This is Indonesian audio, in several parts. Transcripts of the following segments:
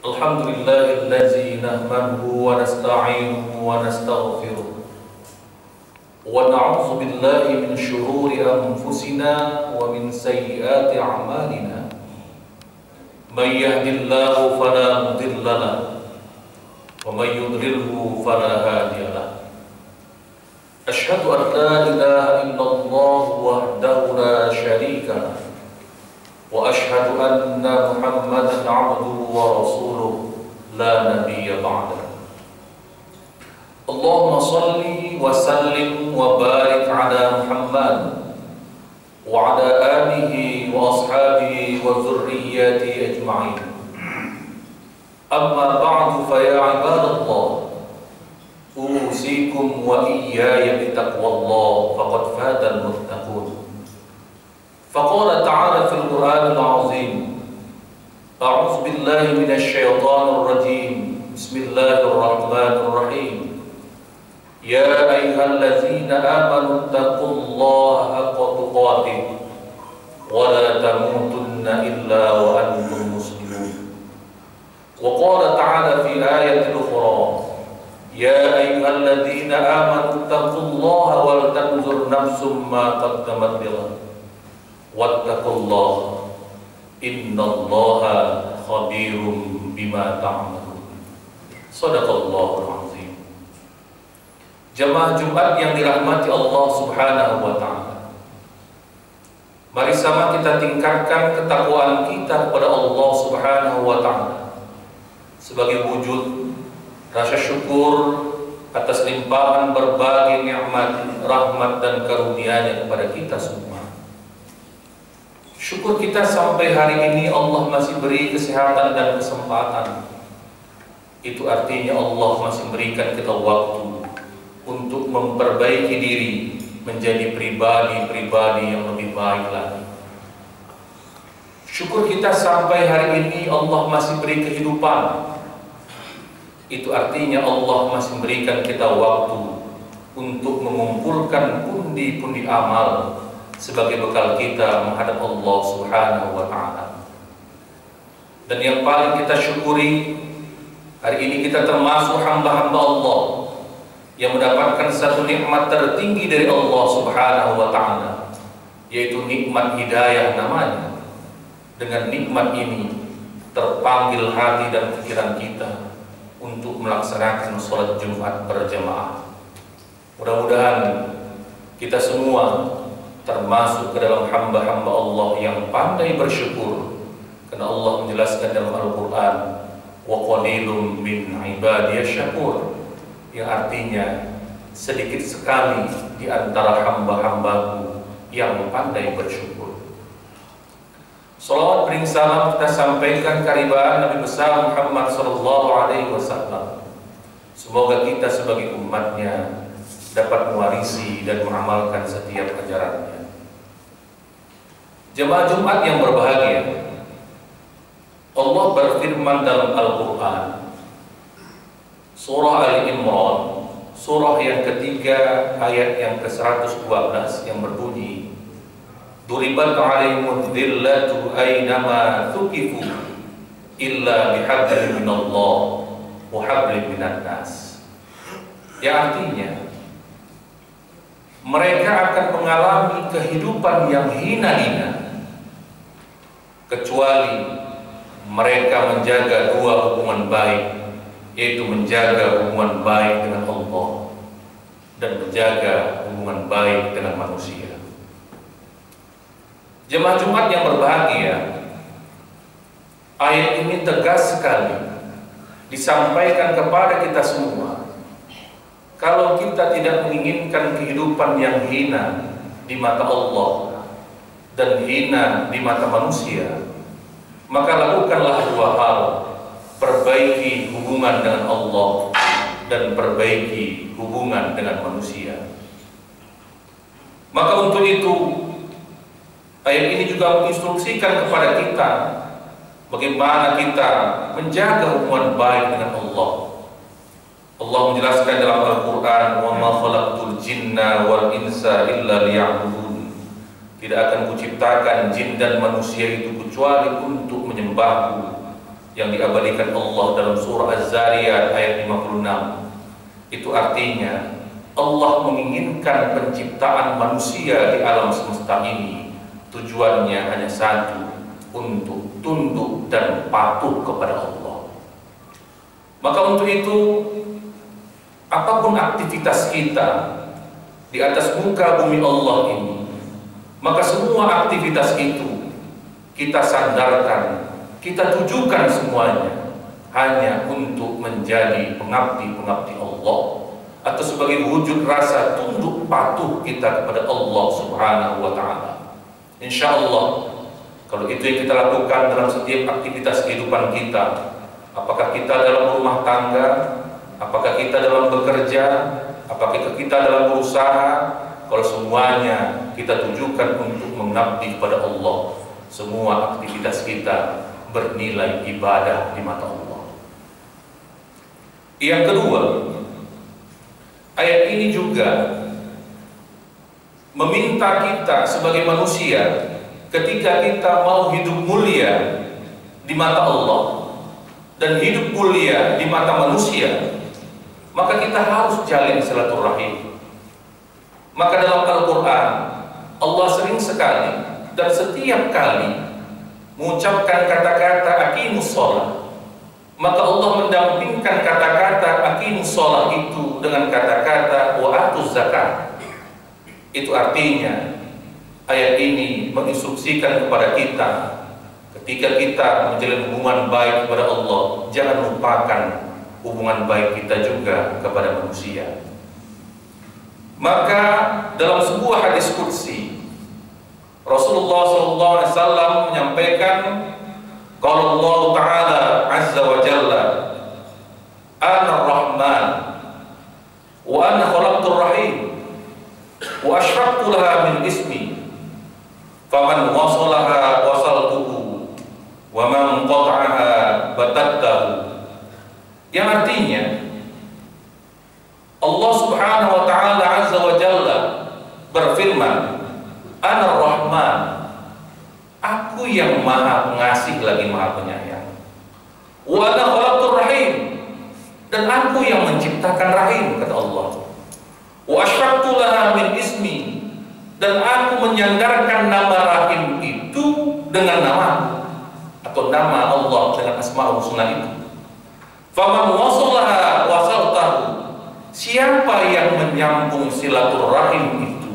Alhamdulillahillazi nahmaduhu wa nasta'inuhu wa nastaghfiruh wa na'udzu billahi min shururi anfusina wa min sayyiati a'malina. May yahdihillahu fala mudilla lahu wa may yudlilhu fala hadiya lahu. Asyhadu an la ilaha illallah wahdahu la syarika lahu wa asyhadu anna Muhammadan 'abduhu wa rasuluhu la nabiyya ba'dahu. Allahumma shalli wa sallim wa barik ala Muhammad wa ala alihi wa ashabihi wa dzurriyyatihi ajma'in. Amma ba'du fa ya ibadallah, usikum wa iyaya bitaqwallah faqad fadal muttaqun. فقال تعالى في القرآن العظيم: أعوذ بالله من الشيطان الرجيم بسم الله الرحمن الرحيم يا أيها الذين آمنوا اتقوا الله حق تقاته ولا تموتن إلا وأنتم مسلمون. وقال تعالى في آية أخرى: يا أيها الذين آمنوا اتقوا الله ولتنظر نفس ما قدمت لغد wattaqullah innallaha khabirum bima ta'malun. Shadaqallahul azim. Jamaah Jumat yang dirahmati Allah Subhanahu wa taala, mari sama kita tingkatkan ketakwaan kita kepada Allah Subhanahu wa taala sebagai wujud rasa syukur atas limpahan berbagai nikmat, rahmat dan karunia-Nya kepada kita semua. Syukur kita sampai hari ini Allah masih beri kesehatan dan kesempatan. Itu artinya Allah masih berikan kita waktu untuk memperbaiki diri menjadi pribadi-pribadi yang lebih baik lagi. Syukur kita sampai hari ini Allah masih beri kehidupan. Itu artinya Allah masih memberikan kita waktu untuk mengumpulkan pundi-pundi amal sebagai bekal kita menghadap Allah Subhanahu wa taala. Dan yang paling kita syukuri, hari ini kita termasuk hamba-hamba Allah yang mendapatkan satu nikmat tertinggi dari Allah Subhanahu wa taala, yaitu nikmat hidayah namanya. Dengan nikmat ini terpanggil hati dan pikiran kita untuk melaksanakan sholat Jumat berjamaah. Mudah-mudahan kita semua termasuk ke dalam hamba-hamba Allah yang pandai bersyukur, karena Allah menjelaskan dalam Al-Quran, wa qalilum min ibadiyasy syakur, yang artinya sedikit sekali di antara hamba-hambaku yang pandai bersyukur. Salawat bering salam kita sampaikan karibaan Nabi besar Muhammad sallallahu alaihi wasallam. Semoga kita sebagai umatnya dapat mewarisi dan mengamalkan setiap ajarannya. Jemaah Jumat yang berbahagia, Allah berfirman dalam Al-Quran, surah Al-Imran, surah yang ketiga, ayat yang ke-112 yang berbunyi: Duribat 'alaihimud dhillatu aynama thuqifu illa bihablin minallah wa hablin minan nas. Yang artinya, mereka akan mengalami kehidupan yang hina-hina kecuali mereka menjaga dua hubungan baik, yaitu menjaga hubungan baik dengan Allah dan menjaga hubungan baik dengan manusia. Jemaah Jumat yang berbahagia, ayat ini tegas sekali disampaikan kepada kita semua. Kalau kita tidak menginginkan kehidupan yang hina di mata Allah dan hina di mata manusia, maka lakukanlah dua hal: perbaiki hubungan dengan Allah dan perbaiki hubungan dengan manusia. Maka untuk itu, ayat ini juga menginstruksikan kepada kita bagaimana kita menjaga hubungan baik dengan Allah. Allah menjelaskan dalam Al-Quran, wa ma khalaqtul jinna wal insa illa liya'budun. Tidak akan kuciptakan jin dan manusia itu kecuali untuk menyembahku, yang diabadikan Allah dalam surah Az-Zariyat ayat 56. Itu artinya Allah menginginkan penciptaan manusia di alam semesta ini tujuannya hanya satu, untuk tunduk dan patuh kepada Allah. Maka untuk itu, apapun aktivitas kita di atas muka bumi Allah ini, maka semua aktivitas itu kita sandarkan, kita tujukan semuanya hanya untuk menjadi pengabdi-pengabdi Allah, atau sebagai wujud rasa tunduk patuh kita kepada Allah Subhanahu wa Ta'ala. Insya Allah, kalau itu yang kita lakukan dalam setiap aktivitas kehidupan kita, apakah kita dalam rumah tangga, apakah kita dalam bekerja, apakah kita dalam berusaha, kalau semuanya kita tujukan untuk mengabdi kepada Allah, semua aktivitas kita bernilai ibadah di mata Allah. Yang kedua, ayat ini juga meminta kita sebagai manusia, ketika kita mau hidup mulia di mata Allah dan hidup mulia di mata manusia, maka kita harus jalin silaturahim. Maka dalam Al-Quran Allah sering sekali dan setiap kali mengucapkan kata-kata aqimus shalah, maka Allah mendampingkan kata-kata aqimus shalah itu dengan kata-kata wa atuz zakat. Itu artinya ayat ini menginstruksikan kepada kita, ketika kita menjalin hubungan baik kepada Allah, jangan lupakan hubungan baik kita juga kepada manusia. Maka dalam sebuah hadis qudsi, Rasulullah SAW menyampaikan, kalau Allah Ta'ala Azza wa Jalla, Ana Rahman wa ana khalaqtur rahim wa ashraqtu laha min ismi, faman wasalaha wasaltuhu wa man qata'aha batattahu. Yang artinya, Allah Subhanahu wa Ta'ala Azza wa Jalla berfirman, Ana Rahman, aku yang maha pengasih lagi maha penyayang. Wa ana khalaqtur rahim, dan aku yang menciptakan rahim, kata Allah. Wa asyraqtu laha min ismi, dan aku menyandarkan nama rahim itu dengan nama, atau nama Allah dengan asmaul husna itu. Faman wasalaha wasaltahu, siapa yang menyambung silaturahim itu,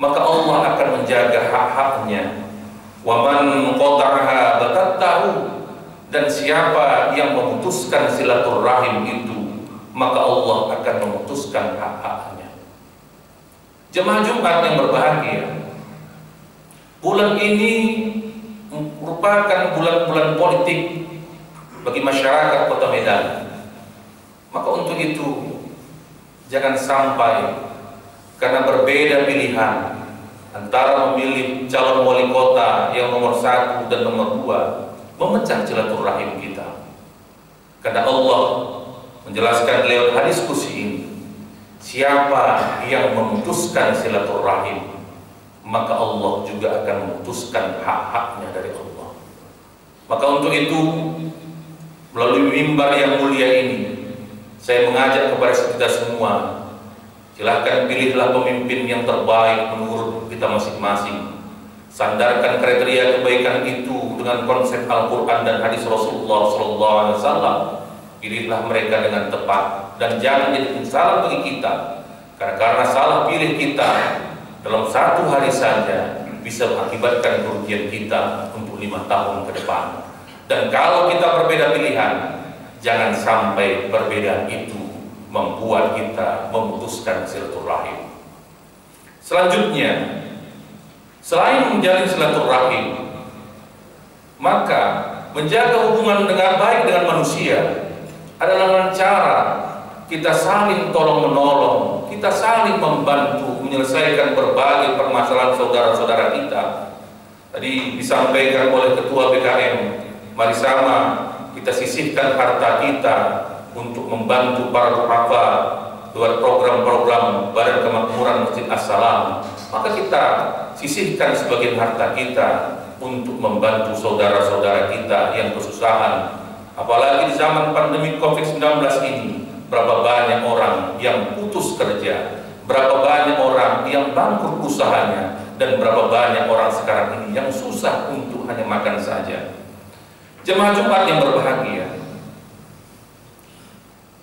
maka Allah akan menjaga hak-haknya. Wa man qata'aha batattahu, dan siapa yang memutuskan silaturahim itu, maka Allah akan memutuskan hak-haknya. Jemaah Jumat yang berbahagia, bulan ini merupakan bulan-bulan politik bagi masyarakat Kota Medan. Maka untuk itu, jangan sampai karena berbeda pilihan antara memilih calon wali kota yang nomor 1 dan nomor 2, memecah silaturahim kita. Karena Allah menjelaskan lewat hadis qudsi ini, siapa yang memutuskan silaturahim, maka Allah juga akan memutuskan hak-haknya dari Allah. Maka untuk itu, melalui mimbar yang mulia ini, saya mengajak kepada kita semua, silahkan pilihlah pemimpin yang terbaik menurut kita masing-masing. Sandarkan kriteria kebaikan itu dengan konsep Al-Quran dan hadis Rasulullah SAW. Pilihlah mereka dengan tepat, dan jangan jadi salah bagi kita, karena salah pilih kita dalam 1 hari saja bisa mengakibatkan kerugian kita untuk 5 tahun ke depan. Dan kalau kita berbeda pilihan, jangan sampai perbedaan itu membuat kita memutuskan silaturahim. Selanjutnya, selain menjalin silaturahim, maka menjaga hubungan dengan baik dengan manusia adalah dengan cara kita saling tolong-menolong, kita saling membantu menyelesaikan berbagai permasalahan saudara-saudara kita. Tadi disampaikan oleh Ketua BKM, mari sama kita sisihkan harta kita untuk membantu para duafa lewat program-program Badan Kemakmuran Masjid As-Salam. Maka kita sisihkan sebagian harta kita untuk membantu saudara-saudara kita yang kesusahan. Apalagi di zaman pandemi COVID-19 ini, berapa banyak orang yang putus kerja, berapa banyak orang yang bangkrut usahanya, dan berapa banyak orang sekarang ini yang susah untuk hanya makan saja. Jemaah Jumat yang berbahagia,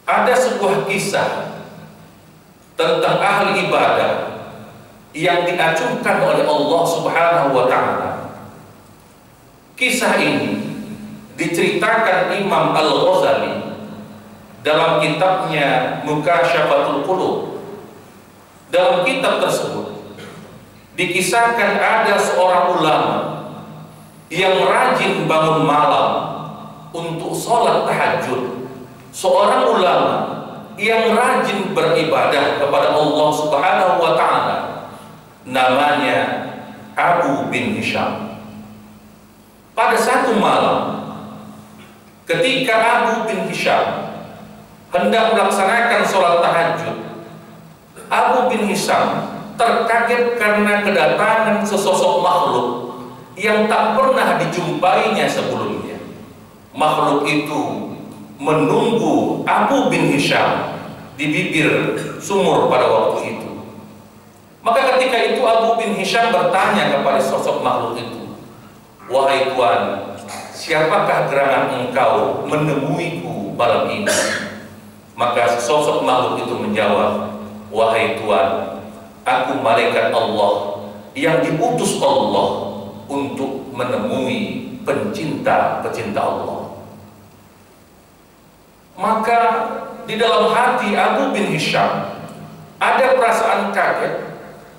ada sebuah kisah tentang ahli ibadah yang diajukan oleh Allah Subhanahu wa Ta'ala. Kisah ini diceritakan Imam Al-Ghazali dalam kitabnya Mukasyafatul Qulub. Dalam kitab tersebut dikisahkan ada seorang ulama yang rajin bangun malam untuk sholat tahajud. Seorang ulama yang rajin beribadah kepada Allah Subhanahu wa Ta'ala, namanya Abu bin Hisham. Pada satu malam, ketika Abu bin Hisham hendak melaksanakan sholat tahajud, Abu bin Hisham terkaget karena kedatangan sesosok makhluk yang tak pernah dijumpainya sebelumnya. Makhluk itu menunggu Abu bin Hisham di bibir sumur pada waktu itu. Maka ketika itu Abu bin Hisham bertanya kepada sosok makhluk itu, "Wahai Tuan, siapakah gerangan engkau menemuiku malam ini?" Maka sosok makhluk itu menjawab, "Wahai Tuan, aku malaikat Allah yang diutus Allah untuk menemui pencinta-pencinta Allah." Maka di dalam hati Abu bin Hisham ada perasaan kaget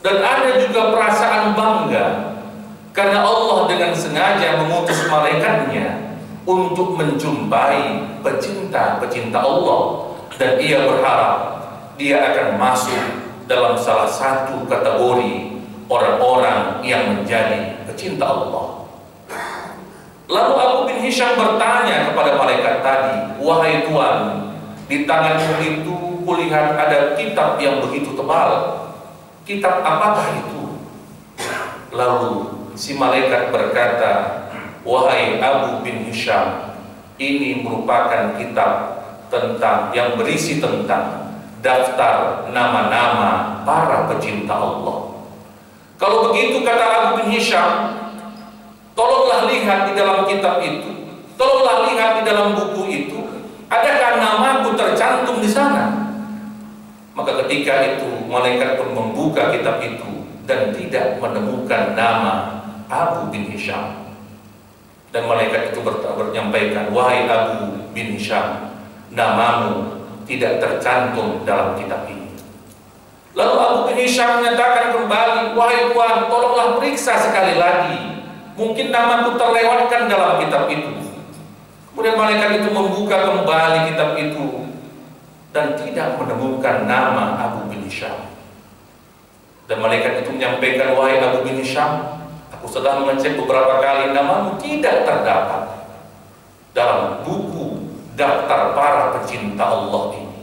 dan ada juga perasaan bangga, karena Allah dengan sengaja mengutus malaikatnya untuk menjumpai pecinta-pecinta Allah, dan ia berharap dia akan masuk dalam salah satu kategori orang-orang yang menjadi pecinta Allah. Lalu Abu bin Hisham bertanya kepada malaikat tadi, "Wahai Tuan, di tanganmu itu kulihat ada kitab yang begitu tebal. Kitab apakah itu?" Lalu si malaikat berkata, "Wahai Abu bin Hisham, ini merupakan kitab yang berisi tentang daftar nama-nama para pecinta Allah." Kalau begitu, kata Abu bin Hisham, tolonglah lihat di dalam kitab itu, tolonglah lihat di dalam buku itu, adakah namaku tercantum di sana? Maka ketika itu malaikat pun membuka kitab itu dan tidak menemukan nama Abu bin Hisham. Dan malaikat itu menyampaikan, "Wahai Abu bin Hisham, namamu tidak tercantum dalam kitab ini." Lalu Abu bin Hisham menyatakan kembali, "Wahai Tuan, tolonglah periksa sekali lagi, mungkin namaku terlewatkan dalam kitab itu." Kemudian malaikat itu membuka kembali kitab itu dan tidak menemukan nama Abu bin Hisham. Dan malaikat itu menyampaikan, "Wahai Abu bin Hisham, aku sudah mengecek beberapa kali, namamu tidak terdapat dalam buku daftar para pecinta Allah ini."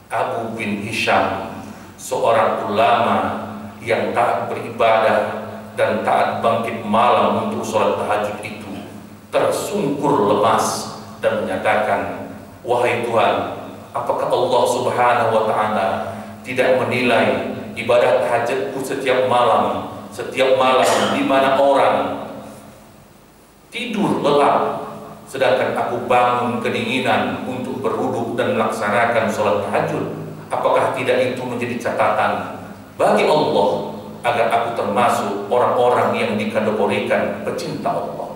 Abu bin Hisham, seorang ulama yang taat beribadah dan taat bangkit malam untuk sholat tahajud itu, tersungkur lemas dan menyatakan, "Wahai Tuhan, apakah Allah Subhanahu wa Ta'ala tidak menilai ibadah tahajudku setiap malam di mana orang tidur lelap, sedangkan aku bangun kedinginan untuk berwudu dan melaksanakan sholat tahajud? Apakah tidak itu menjadi catatan bagi Allah agar aku termasuk orang-orang yang dikategorikan pecinta Allah?"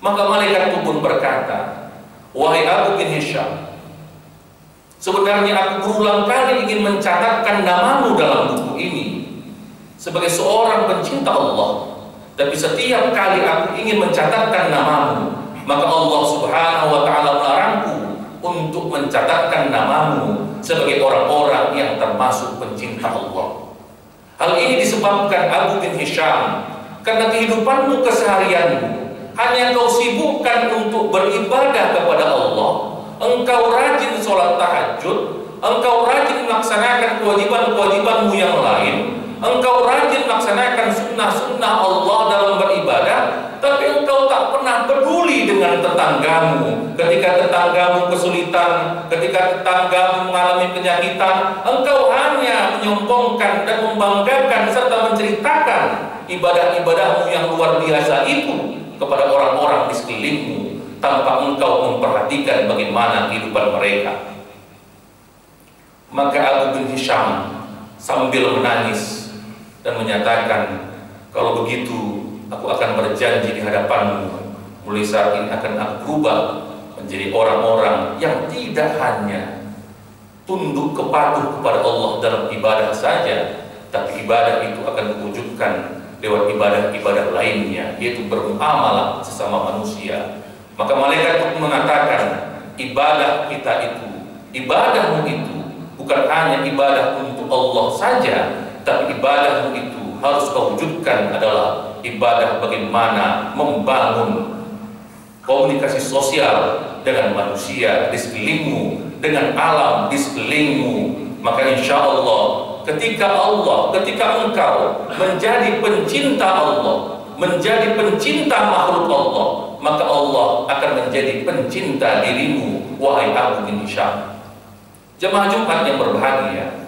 Maka malaikat itu pun berkata, "Wahai Abu bin Hisham, sebenarnya aku berulang kali ingin mencatatkan namamu dalam buku ini sebagai seorang pencinta Allah, tapi setiap kali aku ingin mencatatkan namamu, maka Allah Subhanahu wa Ta'ala melarangku untuk mencatatkan namamu sebagai orang-orang yang termasuk pencinta Allah." Hal ini disebabkan Abu bin Hisham, karena kehidupanmu keseharianmu hanya kau sibukkan untuk beribadah kepada Allah. Engkau rajin sholat tahajud, engkau rajin melaksanakan kewajiban-kewajibanmu yang lain, engkau rajin melaksanakan sunnah-sunnah Allah dalam beribadah, pernah peduli dengan tetanggamu. Ketika tetanggamu kesulitan, ketika tetanggamu mengalami penyakitan, engkau hanya menyombongkan dan membanggakan serta menceritakan ibadah-ibadahmu yang luar biasa itu kepada orang-orang di sekelilingmu, tanpa engkau memperhatikan bagaimana kehidupan mereka. Maka Abu bin Hisham sambil menangis dan menyatakan, kalau begitu aku akan berjanji di hadapanmu, mulai saat ini akan aku berubah menjadi orang-orang yang tidak hanya tunduk kepatuh kepada Allah dalam ibadah saja, tapi ibadah itu akan diwujudkan lewat ibadah-ibadah lainnya, yaitu bermuamalah sesama manusia. Maka malaikat pun mengatakan, ibadah kita itu, ibadahmu itu bukan hanya ibadah untuk Allah saja, tapi ibadahmu itu harus kau wujudkan adalah ibadah bagaimana membangun komunikasi sosial dengan manusia di sekelilingmu, dengan alam di sekelilingmu. Maka insya Allah ketika engkau menjadi pencinta Allah, menjadi pencinta makhluk Allah, maka Allah akan menjadi pencinta dirimu, wahai Abu bin Hisham. Jemaah Jumat yang berbahagia,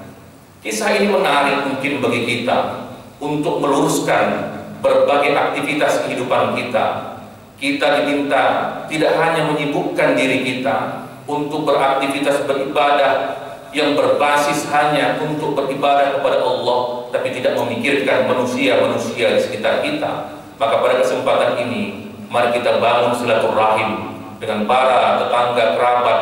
kisah ini menarik mungkin bagi kita untuk meluruskan berbagai aktivitas kehidupan kita. Kita diminta tidak hanya menyibukkan diri kita untuk beraktivitas beribadah yang berbasis hanya untuk beribadah kepada Allah, tapi tidak memikirkan manusia-manusia di sekitar kita. Maka pada kesempatan ini, mari kita bangun silaturahim dengan para tetangga, kerabat,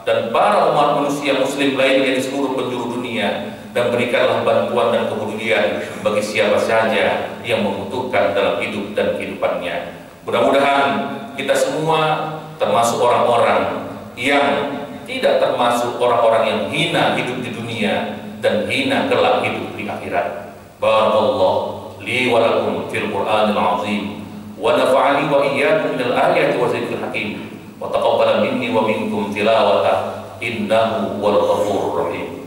dan para umat manusia muslim lainnya di seluruh penjuru dunia, dan berikanlah bantuan dan kepedulian bagi siapa saja yang membutuhkan dalam hidup dan kehidupannya. Mudah-mudahan kita semua termasuk orang-orang yang tidak termasuk orang-orang yang hina hidup di dunia dan hina kelak hidup di akhirat. Barakallahu li wa lakum fil Qur'anil azim wa nafa'ani wa iyyakum minal ayati wa zikril hakim wa taqabbala minni wa minkum tilawata innahu wal ghafurur rahim.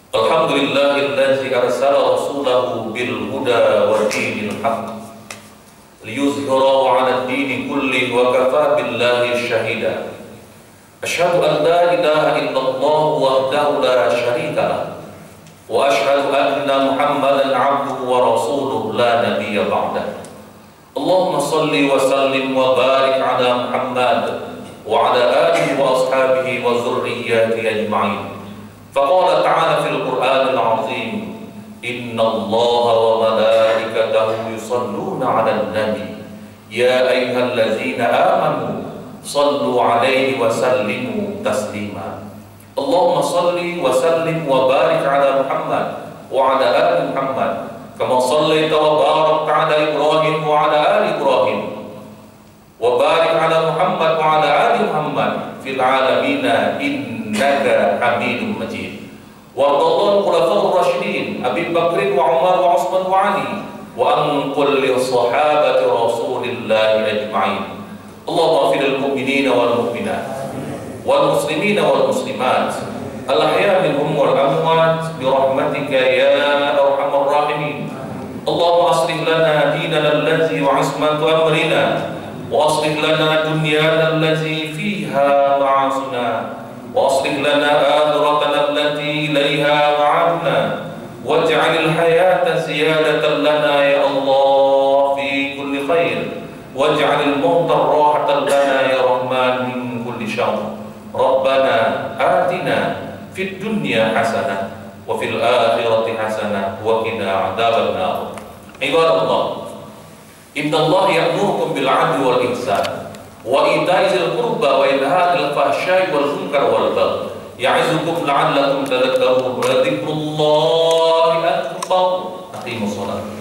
Alhamdulillahillazi arsala rasulahu bil huda wa dinil haqq liyuzhirahu 'ala ad-dini kullihi wa kafa billahi shahida. Asyhadu an la ilaha illallah wahdahu la syarika lah wa asyhadu anna Muhammadan 'abduhu wa rasuluhu la nabiyya ba'dah. Allahumma shalli wa sallim wa barik 'ala Muhammad wa 'ala alihi wa ashabihi wa dzurriyyatihi ajma'in. Faqala ta'ala fil Qur'anil 'azim, innallaha wa malaikatahu yusholluna 'alan nabi ya ayyuhallazina amanu shallu 'alaihi wa sallimu taslima. Allahumma shalli wa sallim wa barik 'ala Muhammad wa 'ala ali Muhammad kama shallaita wa barakta 'ala Ibrahim wa 'ala ali Ibrahim wa barik 'ala Muhammad wa 'ala ali Muhammad fil 'alamin innaka Hamidum Majid. Wa radallahu khulafa'ur rasyidin Abi Bakr wa Umar wa Utsman wa Ali wa an kulli sahabati Rasulillah ajma'in. Allahumma ighfir lil mu'minina wal mu'minat wal muslimina wal muslimat al ahya minhum wal amwat bi rahmatika ya arhamar rahimin. Allahumma aslih lana dinana allazi wa ismatu amrina wa aslih lana dunyana allazi fiha ma'asuna وأصلح لنا آخرتنا التي إليها معادنا واجعل الحياة زيادة لنا يا الله في كل خير واجعل الموت راحة لنا يا رحمن من كل شر. ربنا آتنا في الدنيا حسنة وفي الآخرة حسنة وقنا عذاب النار. عباد الله إن الله يأمركم بالعدل والإحسان وإيتاء ذي القربى وينهى عن الفحشاء والمنكر والبغي يعظكم لعلكم تذكرون ولذكر الله أكبر. أقيموا الصلاة.